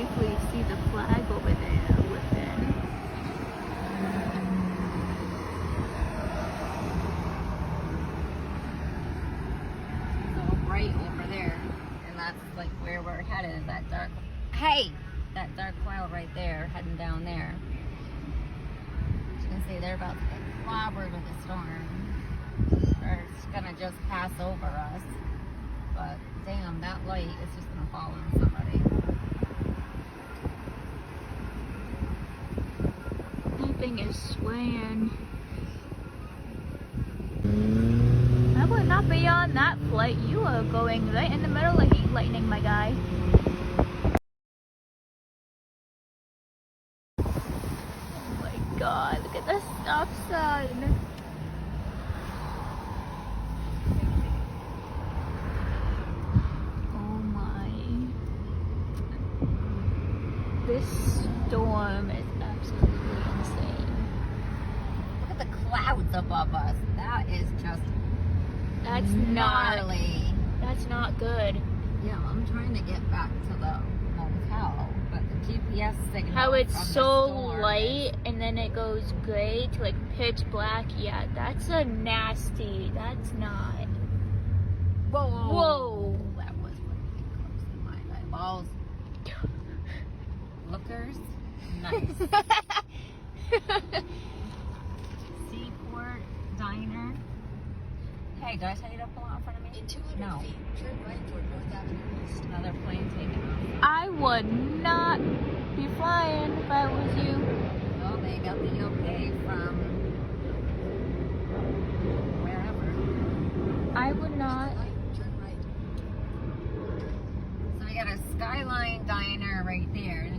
briefly see the flag over there within. So right over there, and that's like where we're headed. That dark, that dark cloud right there, heading down there. As you can see, they're about to get clobbered with a storm. Or it's gonna just pass over us. But damn, that light is just gonna fall on somebody. That thing is swaying. I would not be on that flight. You are going right in the middle of heat lightning, my guy. Oh my god, look at the stop sign. Oh my. This storm is absolutely insane. Look at the clouds above us. That is just That's gnarly. That's not good. Yeah, I'm trying to get back to the motel, but the GPS signal. How it's from the so storm light and then it goes gray to like pitch black. Yeah, that's a nasty. That's not. Whoa! Whoa. That was really close to my eyeballs. Lookers, nice. Seaport Diner. Hey, did I tell you to pull out in front of me? In 200 No. feet, turn right toward North Avenue East. Another plane taking off. I would not be flying if I was you. Well, they got the okay from wherever. I would not. Right, turn right. So we got a Skyline Diner right there.